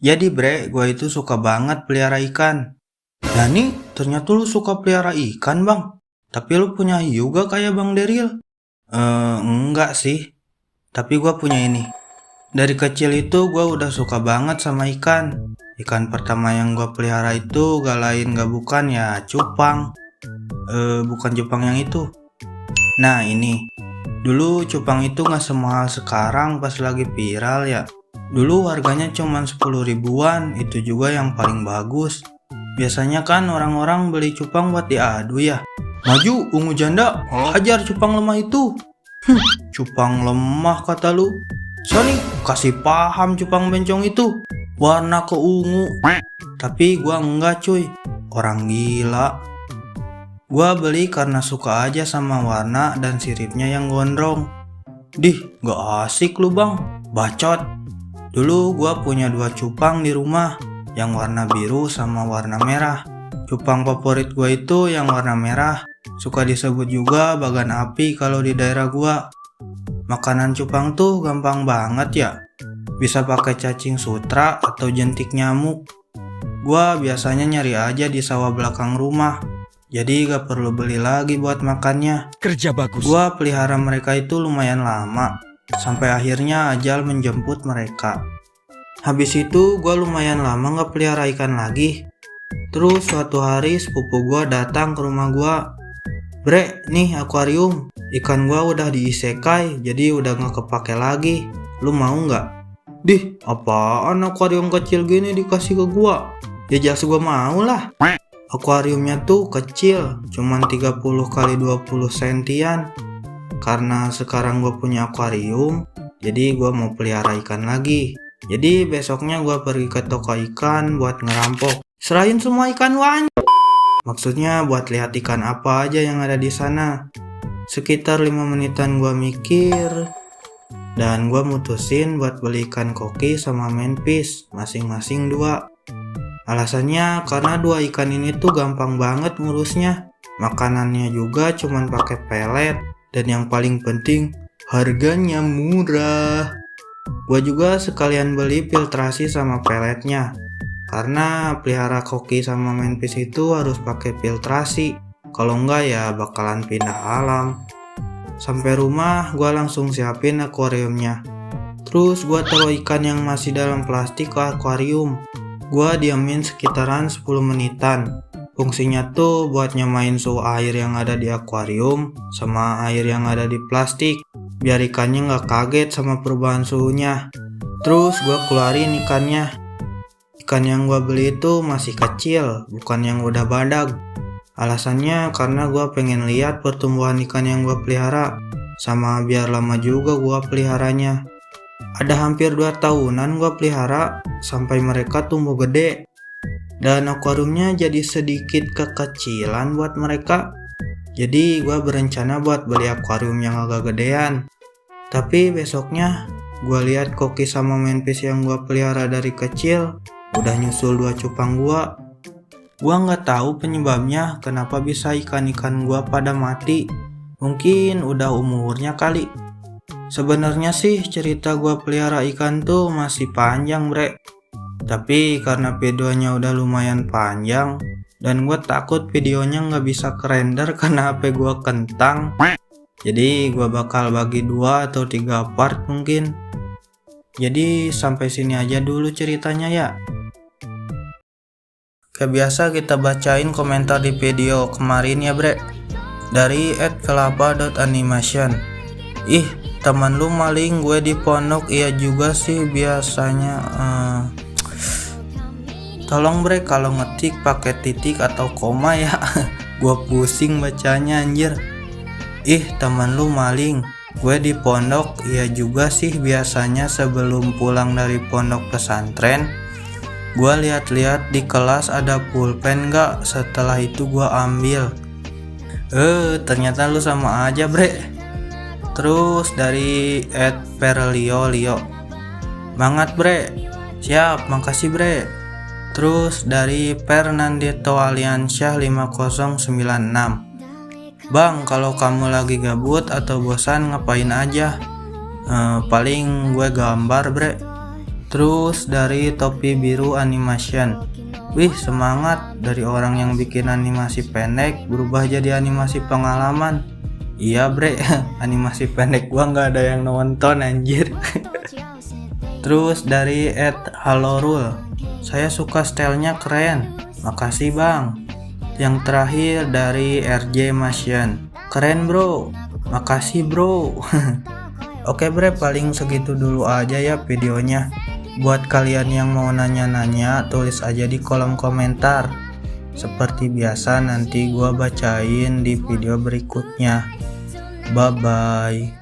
Jadi bre, gue itu suka banget pelihara ikan. Nah nih, ternyata lu suka pelihara ikan bang. Tapi lu punya hiu gak kayak Bang Deril? Enggak sih. Tapi gue punya ini. Dari kecil itu gue udah suka banget sama ikan. Ikan pertama yang gue pelihara itu gak lain gak bukan ya cupang. Bukan cupang yang itu. Nah ini. Dulu cupang itu gak semahal sekarang pas lagi viral ya. Dulu harganya cuma 10 ribuan, itu juga yang paling bagus. Biasanya kan orang-orang beli cupang buat diadu ya. Maju, ungu janda, hajar cupang lemah itu. Cupang lemah kata lu. Sony, kasih paham cupang bencong itu. Warna ke ungu. Tapi gua enggak cuy, orang gila. Gua beli karena suka aja sama warna dan siripnya yang gondrong. Dih, gak asik lu bang, bacot. Dulu gua punya 2 cupang di rumah, yang warna biru sama warna merah. Cupang favorit gua itu yang warna merah, suka disebut juga bagan api kalau di daerah gua. Makanan cupang tuh gampang banget ya, bisa pakai cacing sutra atau jentik nyamuk. Gua biasanya nyari aja di sawah belakang rumah, jadi gak perlu beli lagi buat makannya. Kerja bagus. Gua pelihara mereka itu lumayan lama, sampai akhirnya ajal menjemput mereka. Habis itu gua lumayan lama gak pelihara ikan lagi. Terus suatu hari sepupu gua datang ke rumah gua. Bre, nih akuarium, ikan gua udah diisekai, jadi udah gak kepake lagi. Lu mau gak? Dih, apaan akuarium kecil gini dikasih ke gua? Ya jelas gua mau lah. Akuariumnya tuh kecil, cuman 30 kali 20 sentian. Karena sekarang gue punya akuarium, jadi gue mau pelihara ikan lagi. Jadi besoknya gue pergi ke toko ikan buat ngerampok. Serahin semua ikan wan. Maksudnya buat lihat ikan apa aja yang ada di sana. Sekitar 5 menitan gue mikir, dan gue mutusin buat beli ikan koki sama manfish, masing-masing 2. Alasannya karena 2 ikan ini tuh gampang banget ngurusnya. Makanannya juga cuman pakai pelet. Dan yang paling penting, harganya murah. Gua juga sekalian beli filtrasi sama peletnya. Karena pelihara koki sama manfish itu harus pakai filtrasi. Kalau enggak ya bakalan pindah alam. Sampai rumah gua langsung siapin akuariumnya. Terus gua taruh ikan yang masih dalam plastik ke akuarium. Gua diamin sekitaran 10 menitan. Fungsinya tuh buat nyamain suhu air yang ada di akuarium sama air yang ada di plastik, biar ikannya nggak kaget sama perubahan suhunya. Terus gua keluarin ikannya. Ikan yang gua beli itu masih kecil, bukan yang udah badag. Alasannya karena gua pengen lihat pertumbuhan ikan yang gua pelihara, sama biar lama juga gua peliharanya. Ada hampir 2 tahunan gua pelihara sampai mereka tumbuh gede. Dan akuariumnya jadi sedikit kekecilan buat mereka. Jadi gue berencana buat beli akuarium yang agak gedean. Tapi besoknya gue lihat koki sama manfish yang gue pelihara dari kecil udah nyusul 2 cupang gue. Gue nggak tahu penyebabnya kenapa bisa ikan-ikan gue pada mati. Mungkin udah umurnya kali. Sebenarnya sih cerita gue pelihara ikan tuh masih panjang bre. Tapi karena videonya udah lumayan panjang dan gue takut videonya nggak bisa kerender karena HP gue kentang, jadi gue bakal bagi 2 atau 3 part mungkin. Jadi sampai sini aja dulu ceritanya ya. Kayak biasa kita bacain komentar di video kemarin ya bre, dari @kelapa.animation. Ih, teman lu maling gue di pondok. Iya juga sih biasanya. Tolong bre kalau ngetik pakai titik atau koma ya. Gua pusing bacanya anjir. Ih, teman lu maling. Gue di pondok. Iya juga sih biasanya sebelum pulang dari pondok pesantren. Gua lihat-lihat di kelas ada pulpen gak? Setelah itu gua ambil. Ternyata lu sama aja bre. Terus dari @perlio. Banget bre. Siap, makasih bre. Terus dari Fernandito Aliansyah 5096. Bang, kalau kamu lagi gabut atau bosan ngapain aja? Paling gue gambar bre. Terus dari Topi Biru Animation, wih semangat, dari orang yang bikin animasi pendek berubah jadi animasi pengalaman. Iya bre, animasi pendek gua nggak ada yang nonton anjir. Terus dari @halorul, saya suka stylenya keren, makasih bang. Yang terakhir dari RJ Masian, keren bro, makasih bro. Oke bre, paling segitu dulu aja ya videonya. Buat kalian yang mau nanya-nanya, tulis aja di kolom komentar. Seperti biasa nanti gua bacain di video berikutnya. Bye bye.